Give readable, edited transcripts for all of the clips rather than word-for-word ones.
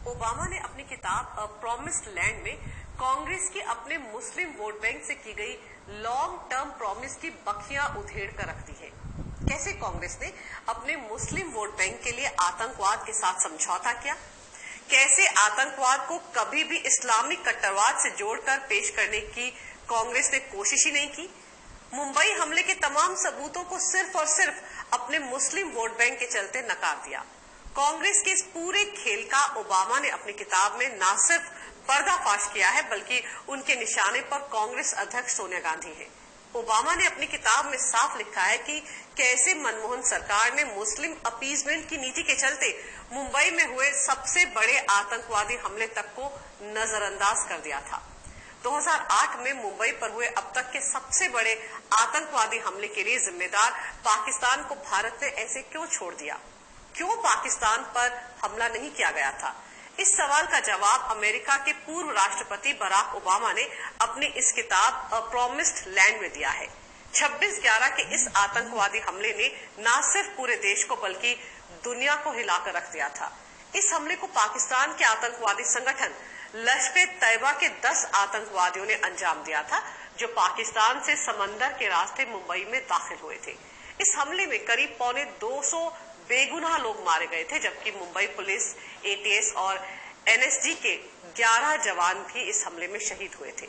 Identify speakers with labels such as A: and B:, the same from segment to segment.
A: Obama ने अपनी किताब प्रॉमिस्ड लैंड में कांग्रेस की अपने मुस्लिम वोट बैंक से की गई लॉन्ग टर्म प्रॉमिस की बखियां उधेड़ कर रख दी है। कैसे कांग्रेस ने अपने मुस्लिम वोट बैंक के लिए आतंकवाद के साथ समझौता किया, कैसे आतंकवाद को कभी भी इस्लामिक कट्टरवाद से जोड़कर पेश करने की कांग्रेस ने कोशिश ही नहीं की। मुंबई हमले के तमाम सबूतों को सिर्फ और सिर्फ अपने मुस्लिम वोट बैंक के चलते नकार दिया। कांग्रेस के इस पूरे खेल का ओबामा ने अपनी किताब में न सिर्फ पर्दाफाश किया है, बल्कि उनके निशाने पर कांग्रेस अध्यक्ष सोनिया गांधी है। ओबामा ने अपनी किताब में साफ लिखा है कि कैसे मनमोहन सरकार ने मुस्लिम अपीजमेंट की नीति के चलते मुंबई में हुए सबसे बड़े आतंकवादी हमले तक को नजरअंदाज कर दिया था। 2008 में मुंबई पर हुए अब तक के सबसे बड़े आतंकवादी हमले के लिए जिम्मेदार पाकिस्तान को भारत ने ऐसे क्यों छोड़ दिया? क्यों पाकिस्तान पर हमला नहीं किया गया था? इस सवाल का जवाब अमेरिका के पूर्व राष्ट्रपति बराक ओबामा ने अपनी इस किताब अ प्रॉमिस्ड लैंड में दिया है। 26/11 के इस आतंकवादी हमले ने न सिर्फ पूरे देश को बल्कि दुनिया को हिलाकर रख दिया था। इस हमले को पाकिस्तान के आतंकवादी संगठन लश्कर-ए-तैयबा के 10 आतंकवादियों ने अंजाम दिया था, जो पाकिस्तान से समंदर के रास्ते मुंबई में दाखिल हुए थे। इस हमले में करीब 250 बेगुनाह लोग मारे गए थे, जबकि मुंबई पुलिस, एटीएस और एनएसजी के 11 जवान भी इस हमले में शहीद हुए थे।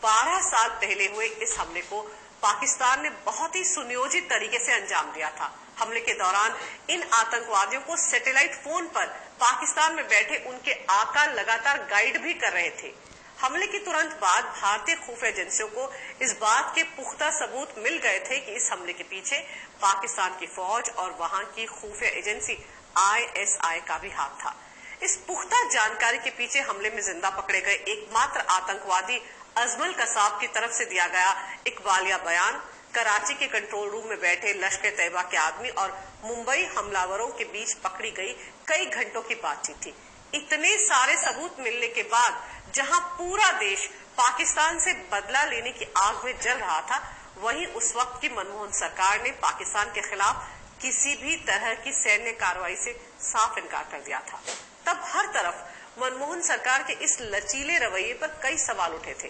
A: 12 साल पहले हुए इस हमले को पाकिस्तान ने बहुत ही सुनियोजित तरीके से अंजाम दिया था। हमले के दौरान इन आतंकवादियों को सैटेलाइट फोन पर पाकिस्तान में बैठे उनके आका लगातार गाइड भी कर रहे थे। हमले के तुरंत बाद भारतीय खुफिया एजेंसियों को इस बात के पुख्ता सबूत मिल गए थे कि इस हमले के पीछे पाकिस्तान की फौज और वहां की खुफिया एजेंसी आईएसआई का भी हाथ था। इस पुख्ता जानकारी के पीछे हमले में जिंदा पकड़े गए एकमात्र आतंकवादी अजमल कसाब की तरफ से दिया गया इकबालिया बयान, कराची के कंट्रोल रूम में बैठे लश्कर-ए-तैयबा के आदमी और मुंबई हमलावरों के बीच पकड़ी गई कई घंटों की बातचीत थी। इतने सारे सबूत मिलने के बाद जहां पूरा देश पाकिस्तान से बदला लेने की आग में जल रहा था, वहीं उस वक्त की मनमोहन सरकार ने पाकिस्तान के खिलाफ किसी भी तरह की सैन्य कार्रवाई से साफ इनकार कर दिया था। तब हर तरफ मनमोहन सरकार के इस लचीले रवैये पर कई सवाल उठे थे।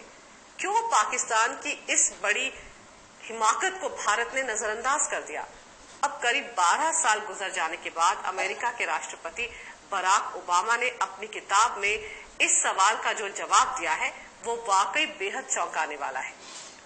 A: क्यों पाकिस्तान की इस बड़ी हिमाकत को भारत ने नजरअंदाज कर दिया? अब करीब 12 साल गुजर जाने के बाद अमेरिका के राष्ट्रपति बराक ओबामा ने अपनी किताब में इस सवाल का जो जवाब दिया है, वो वाकई बेहद चौंकाने वाला है।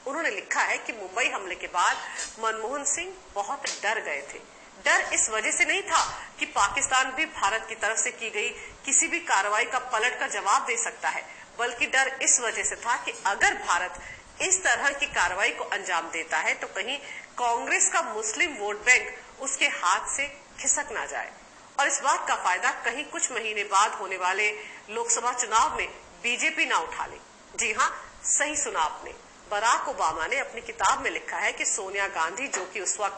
A: उन्होंने लिखा है कि मुंबई हमले के बाद मनमोहन सिंह बहुत डर गए थे। डर इस वजह से नहीं था कि पाकिस्तान भी भारत की तरफ से की गई किसी भी कार्रवाई का पलट कर जवाब दे सकता है, बल्कि डर इस वजह से था कि अगर भारत इस तरह की कार्रवाई को अंजाम देता है तो कहीं कांग्रेस का मुस्लिम वोट बैंक उसके हाथ से खिसक ना जाए और इस बात का फायदा कहीं कुछ महीने बाद होने वाले लोकसभा चुनाव में बीजेपी ना उठा ले। जी हाँ, सही सुना आपने। बराक ओबामा ने अपनी किताब में लिखा है कि सोनिया गांधी, जो कि उस वक्त